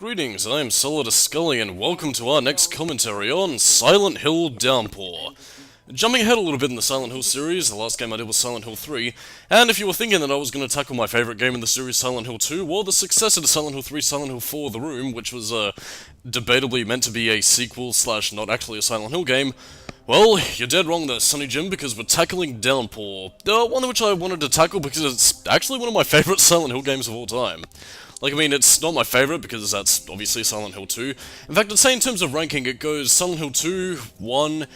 Greetings, I am Solidus Skully, and welcome to our next commentary on Silent Hill Downpour. Jumping ahead a little bit in the Silent Hill series, the last game I did was Silent Hill 3, and if you were thinking that I was going to tackle my favourite game in the series, Silent Hill 2, or the successor to Silent Hill 3, Silent Hill 4, The Room, which was debatably meant to be a sequel slash not actually a Silent Hill game, well, you're dead wrong there, Sonny Jim, because we're tackling Downpour, one which I wanted to tackle because it's actually one of my favourite Silent Hill games of all time. Like, I mean, it's not my favourite, because that's obviously Silent Hill 2. In fact, I'd say in terms of ranking, it goes Silent Hill 2, 1,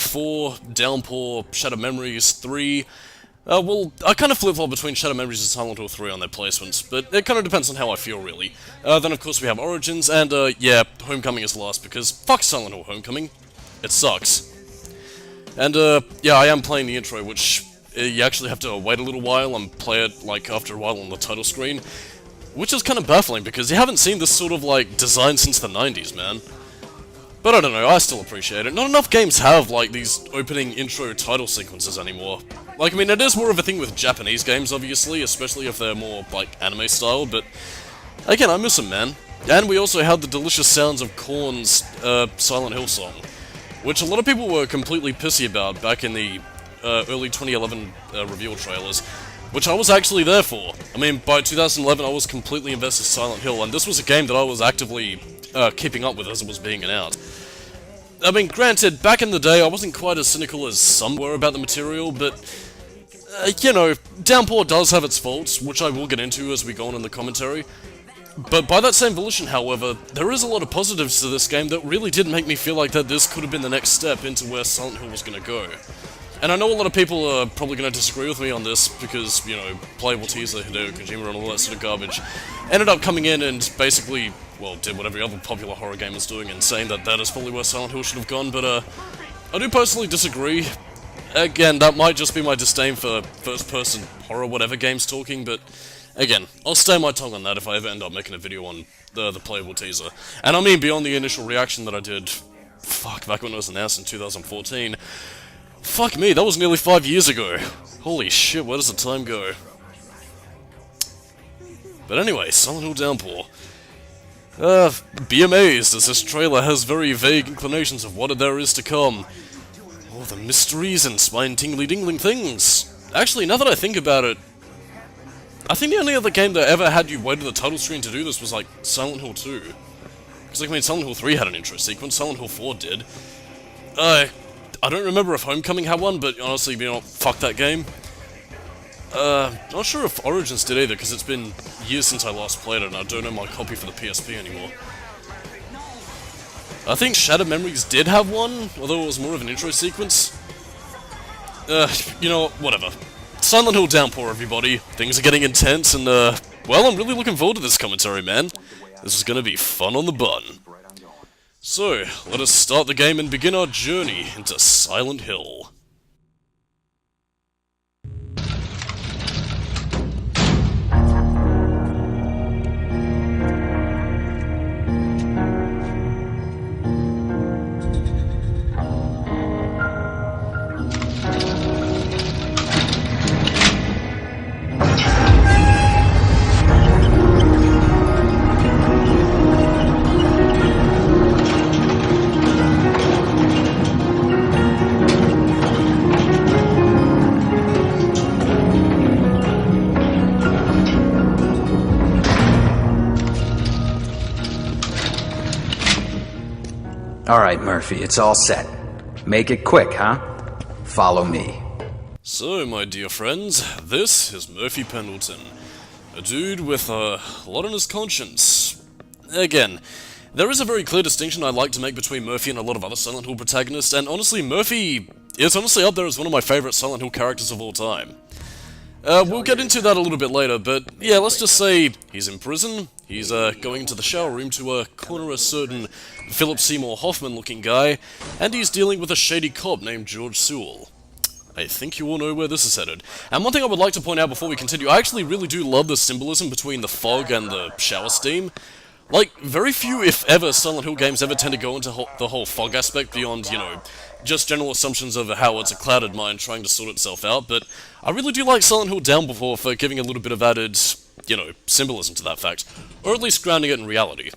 4, Downpour, Shadow Memories, 3... well, I kind of flip-flop between Shadow Memories and Silent Hill 3 on their placements, but it kind of depends on how I feel, really. Then, of course, we have Origins, and, yeah, Homecoming is last, because fuck Silent Hill Homecoming. It sucks. And, yeah, I am playing the intro, which you actually have to wait a little while and play it, like, after a while on the title screen. Which is kind of baffling, because you haven't seen this sort of, like, design since the 90s, man. But I don't know, I still appreciate it. Not enough games have, like, these opening intro title sequences anymore. Like, I mean, it is more of a thing with Japanese games, obviously, especially if they're more, like, anime style, but... Again, I miss them, man. And we also had the delicious sounds of Korn's, Silent Hill song, which a lot of people were completely pissy about back in the, early 2011, reveal trailers. Which I was actually there for. I mean, by 2011 I was completely invested in Silent Hill, and this was a game that I was actively keeping up with as it was being announced. I mean, granted, back in the day I wasn't quite as cynical as some were about the material, but, you know, Downpour does have its faults, which I will get into as we go on in the commentary. But by that same volition, however, there is a lot of positives to this game that really did make me feel like that this could have been the next step into where Silent Hill was going to go. And I know a lot of people are probably going to disagree with me on this, because, you know, playable teaser, Hideo Kojima and all that sort of garbage, ended up coming in and basically, well, did what every other popular horror game was doing and saying that that is probably where Silent Hill should have gone, but, I do personally disagree. Again, that might just be my disdain for first-person horror whatever games talking, but, again, I'll stay my tongue on that if I ever end up making a video on the playable teaser. And I mean beyond the initial reaction that I did, back when it was announced in 2014, fuck me, that was nearly 5 years ago. Holy shit, where does the time go? But anyway, Silent Hill Downpour. Be amazed, as this trailer has very vague inclinations of what there is to come. Oh, the mysteries and spine-tingly-dingling things. Actually, now that I think about it, I think the only other game that ever had you wait to the title screen to do this was, like, Silent Hill 2. Because, like, I mean, Silent Hill 3 had an intro sequence, Silent Hill 4 did. I don't remember if Homecoming had one, but honestly, you know, fuck that game. Not sure if Origins did either, because it's been years since I last played it, and I don't know my copy for the PSP anymore. I think Shadow Memories did have one, although it was more of an intro sequence. You know, whatever. Silent Hill Downpour, everybody. Things are getting intense, and, well, I'm really looking forward to this commentary, man. This is gonna be fun on the bun. So, let us start the game and begin our journey into Silent Hill. Alright, Murphy, it's all set. Make it quick, huh? Follow me. So, my dear friends, this is Murphy Pendleton. A dude with a lot on his conscience. Again, there is a very clear distinction I'd like to make between Murphy and a lot of other Silent Hill protagonists, and honestly, Murphy is honestly up there as one of my favourite Silent Hill characters of all time. We'll get into that a little bit later, but yeah, let's just say he's in prison, he's going into the shower room to corner a certain Philip Seymour Hoffman-looking guy, and he's dealing with a shady cop named George Sewell. I think you all know where this is headed. And one thing I would like to point out before we continue, I actually really do love the symbolism between the fog and the shower steam. Like, very few, if ever, Silent Hill games ever tend to go into the whole fog aspect beyond, you know, just general assumptions of how it's a clouded mind trying to sort itself out, but I really do like Silent Hill Downpour for giving a little bit of added, you know, symbolism to that fact, or at least grounding it in reality.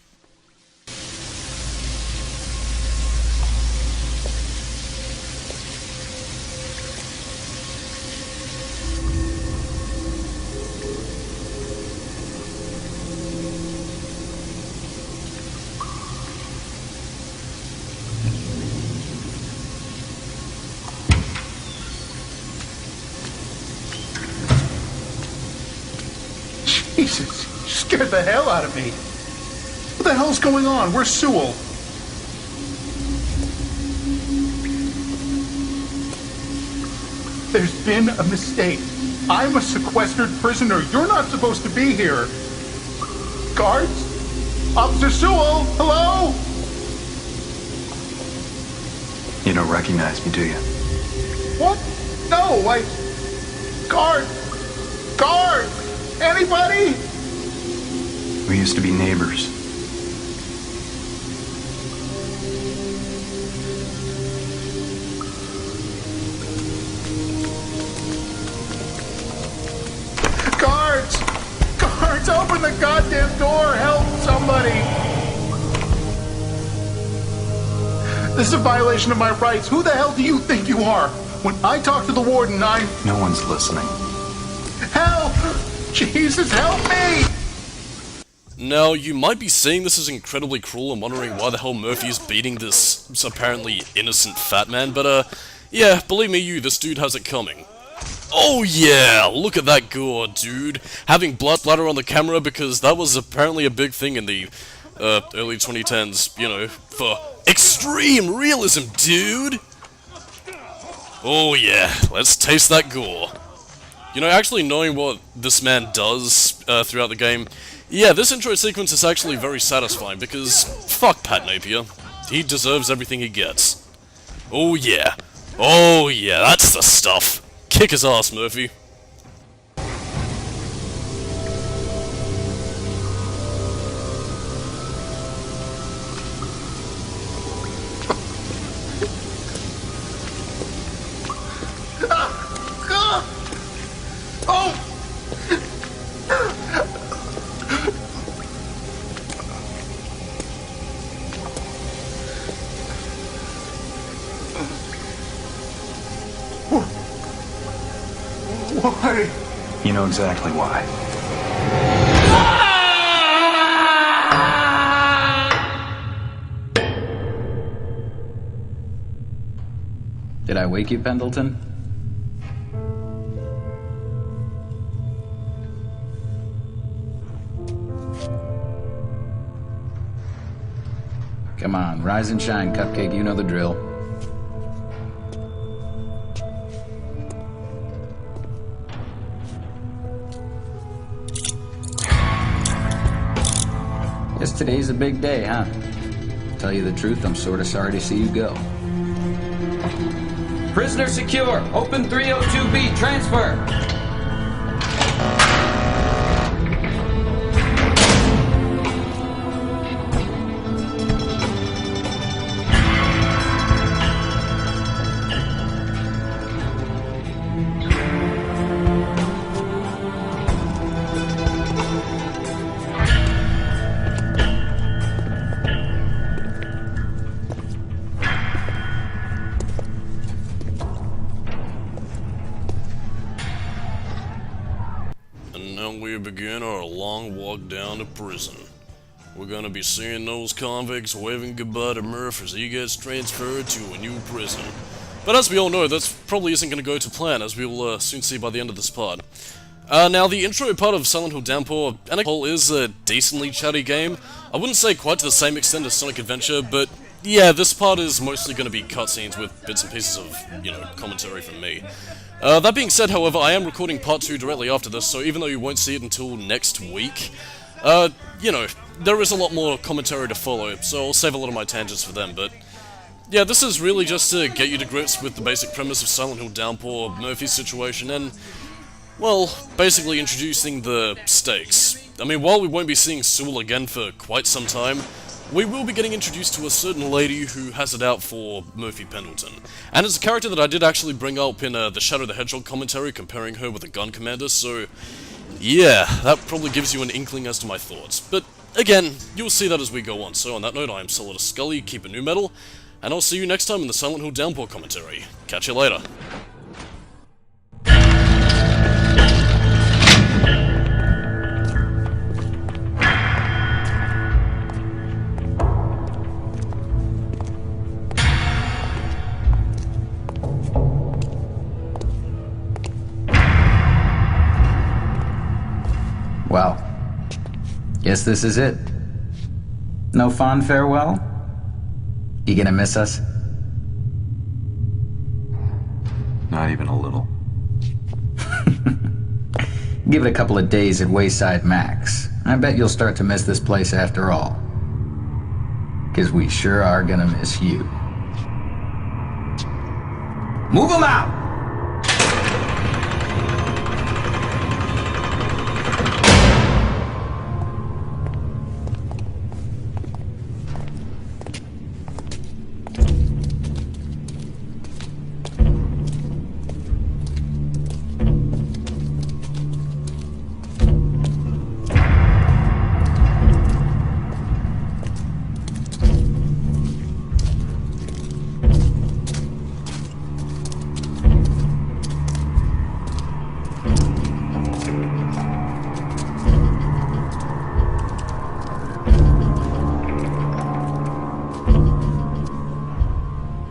Jesus, you scared the hell out of me. What the hell's going on? Where's Sewell? There's been a mistake. I'm a sequestered prisoner. You're not supposed to be here. Guards? Officer Sewell? Hello? You don't recognize me, do you? What? No, Guard! Guard! Anybody? We used to be neighbors. Guards! Guards, open the goddamn door! Help somebody! This is a violation of my rights. Who the hell do you think you are? When I talk to the warden, I'm... No one's listening. Help! Jesus, help me! Now, you might be seeing this as incredibly cruel and wondering why the hell Murphy is beating this apparently innocent fat man, but yeah, believe me this dude has it coming. Oh yeah, look at that gore, dude. Having blood splatter on the camera because that was apparently a big thing in the early 2010s, you know, for extreme realism, dude! Oh yeah, let's taste that gore. You know, actually knowing what this man does throughout the game, yeah, this intro sequence is actually very satisfying because fuck Pat Napier. He deserves everything he gets. Oh yeah. Oh yeah, that's the stuff. Kick his ass, Murphy. Why? You know exactly why. Did I wake you, Pendleton? Come on, rise and shine, Cupcake, you know the drill. Guess today's a big day, huh? Tell you the truth, I'm sorta sorry to see you go. Prisoner secure! Open 302B, transfer! We begin our long walk down to prison. We're gonna be seeing those convicts waving goodbye to Murph as he gets transferred to a new prison. But as we all know, that probably isn't gonna go to plan, as we will soon see by the end of this part. Now, the intro part of Silent Hill Downpour and a whole is a decently chatty game. I wouldn't say quite to the same extent as Sonic Adventure, but yeah, this part is mostly gonna be cutscenes with bits and pieces of, you know, commentary from me. That being said, however, I am recording part 2 directly after this, so even though you won't see it until next week, you know, there is a lot more commentary to follow, so I'll save a lot of my tangents for them, but yeah, this is really just to get you to grips with the basic premise of Silent Hill Downpour, Murphy's situation, and, well, basically introducing the stakes. I mean, while we won't be seeing Sewell again for quite some time, we will be getting introduced to a certain lady who has it out for Murphy Pendleton. And it's a character that I did actually bring up in the Shadow the Hedgehog commentary, comparing her with a gun commander, so yeah, that probably gives you an inkling as to my thoughts. But again, you'll see that as we go on, so on that note, I am Solidus Skully, keep it new metal, and I'll see you next time in the Silent Hill Downpour commentary. Catch you later. Wow. Guess this is it. No fond farewell? You gonna miss us? Not even a little. Give it a couple of days at Wayside Max. I bet you'll start to miss this place after all. 'Cause we sure are gonna miss you. Move 'em out!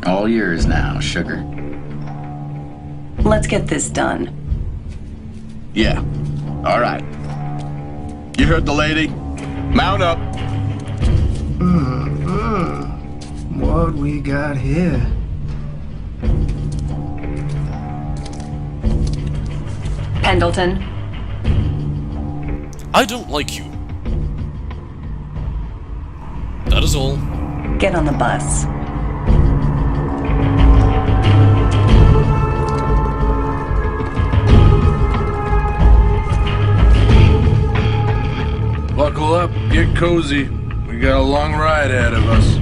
All yours now, sugar. Let's get this done. Yeah. All right. You heard the lady? Mount up. What we got here? Pendleton, I don't like you. That is all. get on the bus. Buckle up, get cozy. We got a long ride ahead of us.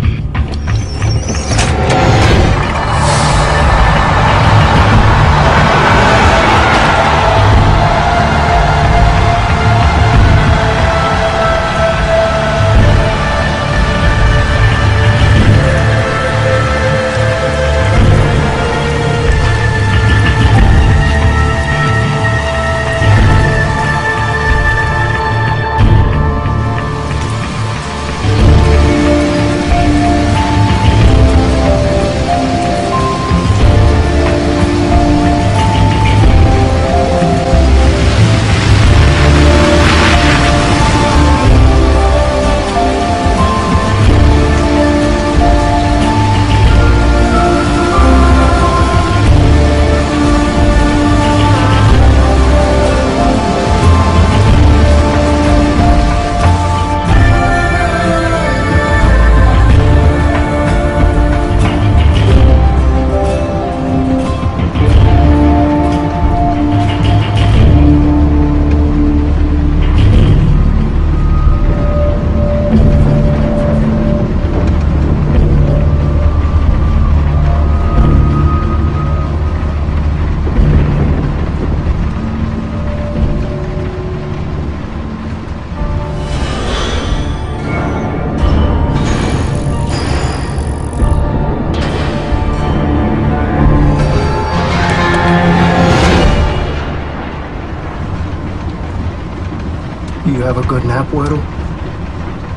You have a good nap, Güero?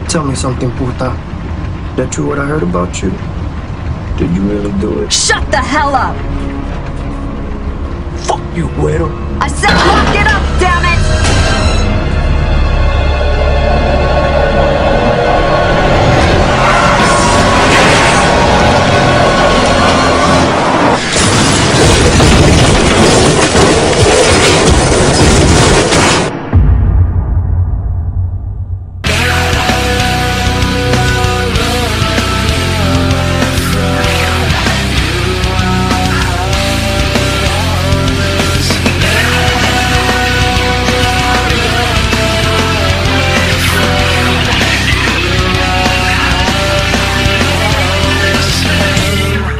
Tell me something, puta. That true what I heard about you? Did you really do it? Shut the hell up! Fuck you, Güero. I said